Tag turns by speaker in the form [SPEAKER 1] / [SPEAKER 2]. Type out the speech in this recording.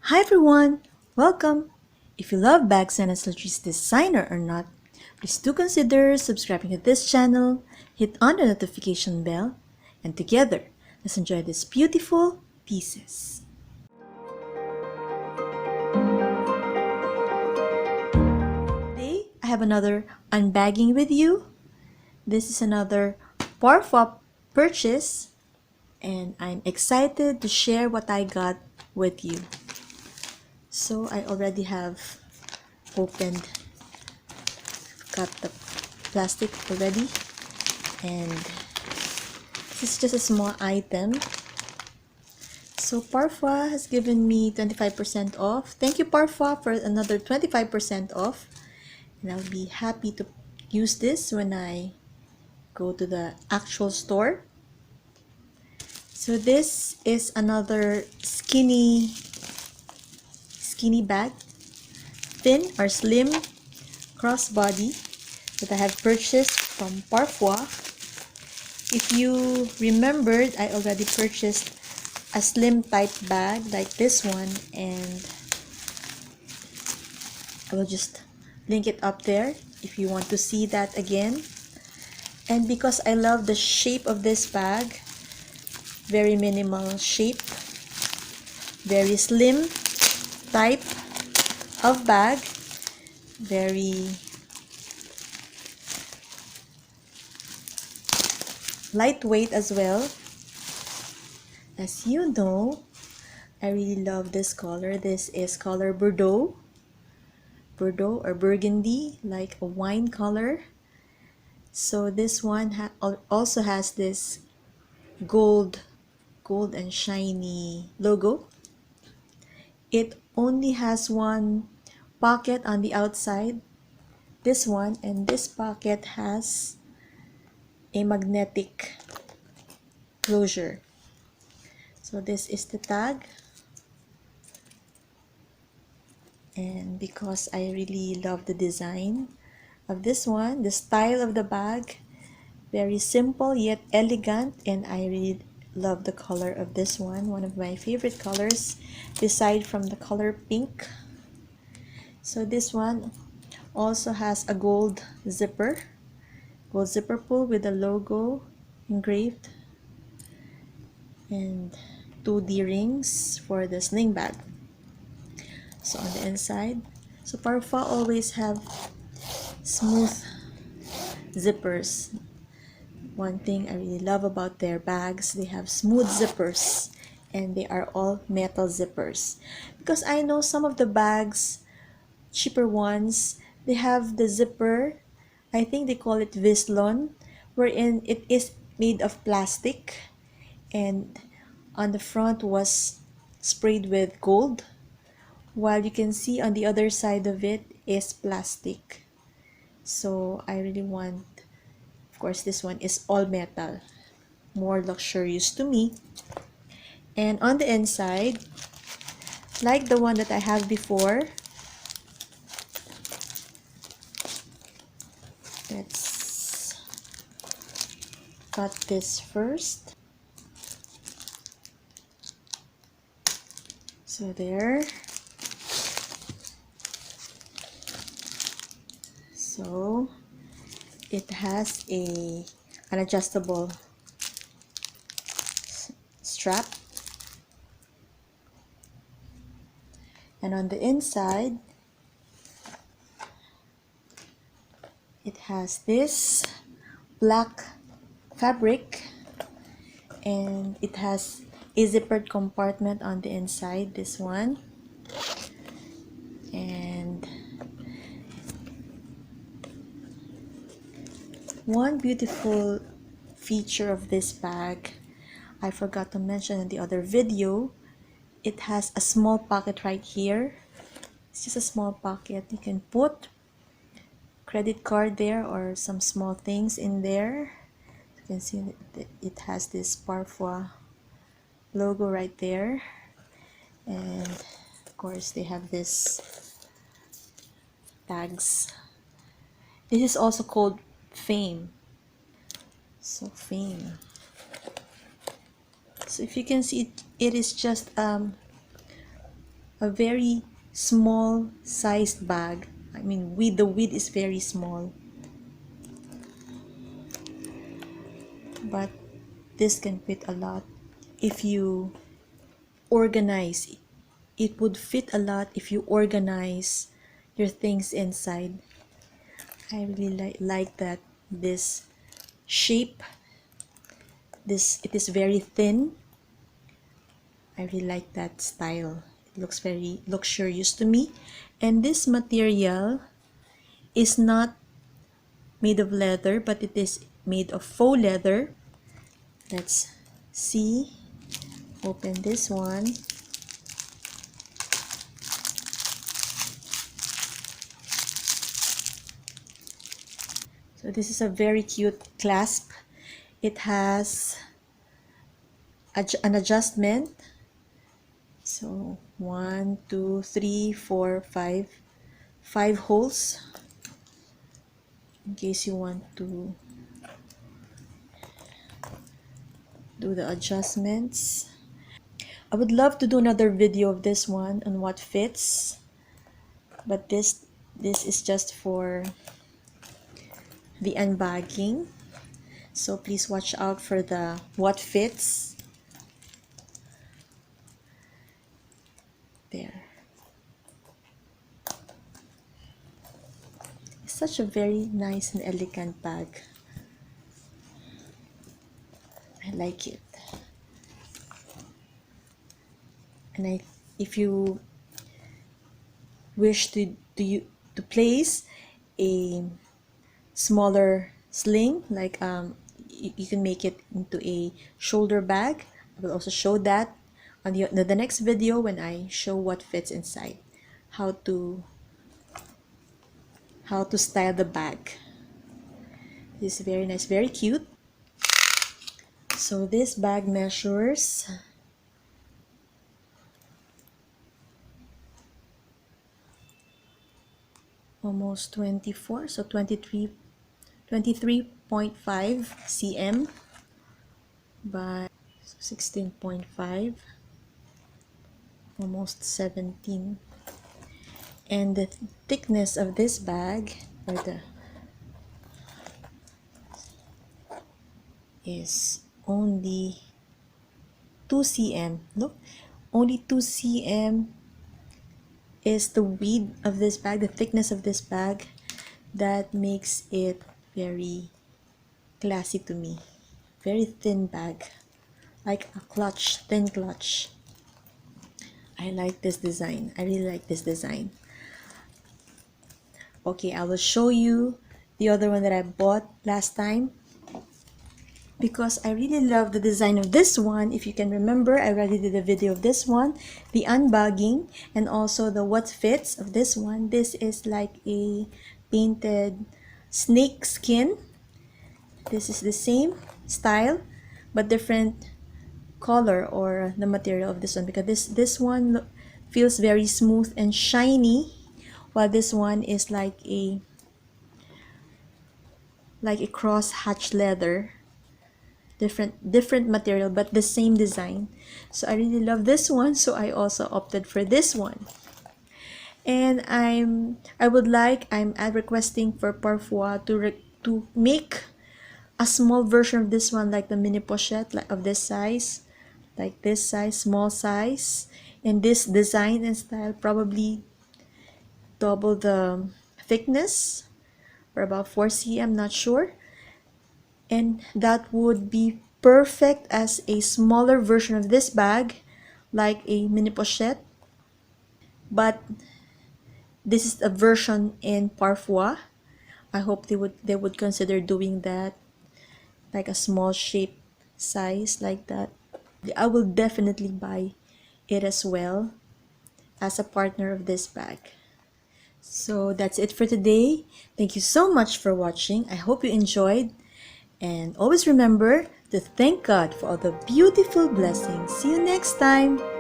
[SPEAKER 1] Hi everyone, welcome! If you love bags and accessories designer or not, please do consider subscribing to this channel, hit on the notification bell, and together, let's enjoy these beautiful pieces. Today, I have another unbagging with you. This is another Parfois purchase, and I'm excited to share what I got with you. So I already have opened, got the plastic already, and this is just a small item. So Parfois has given me 25% off. Thank you Parfois for another 25% off, and I'll be happy to use this when I go to the actual store. So this is another skinny bag, thin or slim crossbody that I have purchased from Parfois. If you remembered, I already purchased a slim type bag like this one, and I will just link it up there if you want to see that again. And because I love the shape of this bag, very minimal shape, very slim type of bag, very lightweight as well. As you know, I really love this color. This is color Bordeaux or burgundy, like a wine color. So this one also has this gold and shiny logo. It only has one pocket on the outside, this one, and this pocket has a magnetic closure. So this is the tag, and because I really love the design of this one, the style of the bag, very simple yet elegant, and I really love the color of this one of my favorite colors aside from the color pink. So this one also has a gold zipper pull with the logo engraved, and two D-rings for the sling bag. So on the inside, so Parfois always have smooth zippers. One thing I really love about their bags, they have smooth zippers, and they are all metal zippers. Because I know some of the bags, cheaper ones, they have the zipper, I think they call it Vislon, wherein it is made of plastic, and on the front was sprayed with gold, while you can see on the other side of it is plastic. So I really want, of course, this one is all metal, more luxurious to me. And on the inside, like the one that I have before, let's cut this first. So there. So it has an adjustable strap, and on the inside it has this black fabric, and it has a zippered compartment on the inside, this one. And one beautiful feature of this bag, I forgot to mention in the other video, it has a small pocket right here. It's just a small pocket. You can put credit card there or some small things in there. You can see that it has this Parfois logo right there, and of course they have this tags. This is also called Fame. So Fame. So if you can see, it is just a very small sized bag. I mean, the width is very small, but this can fit a lot if you organize. It would fit a lot if you organize your things inside. I really like that this shape, this it is very thin. I really like that style. It looks very luxurious to me. And this material is not made of leather, but it is made of faux leather. Let's see. Open this one. So this is a very cute clasp. It has an adjustment. So 1, 2, 3, 4, 5. 5 holes in case you want to do the adjustments. I would love to do another video of this one on what fits, but this is just for the unbagging. So please watch out for the what fits. There. It's such a very nice and elegant bag. I like it. And if you wish to place a smaller sling, like you can make it into a shoulder bag. I will also show that on the next video when I show what fits inside, how to style the bag. This is very nice, very cute. So this bag measures almost 24, so 23.5 cm by 16.5, almost 17. And the thickness of this bag, is only 2 cm. Look, only 2 cm is the width of this bag, the thickness of this bag. That makes it very classy to me. Very thin bag, like a clutch, thin clutch. I like this design. I really like this design. Okay, I will show you the other one that I bought last time, because I really love the design of this one. If you can remember, I already did a video of this one, the unbagging, and also the what fits of this one. This is like a painted snake skin. This is the same style but different color or the material of this one, because this one feels very smooth and shiny, while this one is like a cross hatch leather. Different material but the same design. So I really love this one, so I also opted for this one. And I'm requesting for Parfois to make a small version of this one, like the mini pochette, like of this size, like this size, small size, and this design and style, probably double the thickness, or about 4 cm, not sure. And that would be perfect as a smaller version of this bag, like a mini pochette. But this is a version in Parfois. I hope they would consider doing that, like a small shape size like that. I will definitely buy it as well as a partner of this bag. So that's it for today. Thank you so much for watching. I hope you enjoyed. And always remember to thank God for all the beautiful blessings. See you next time.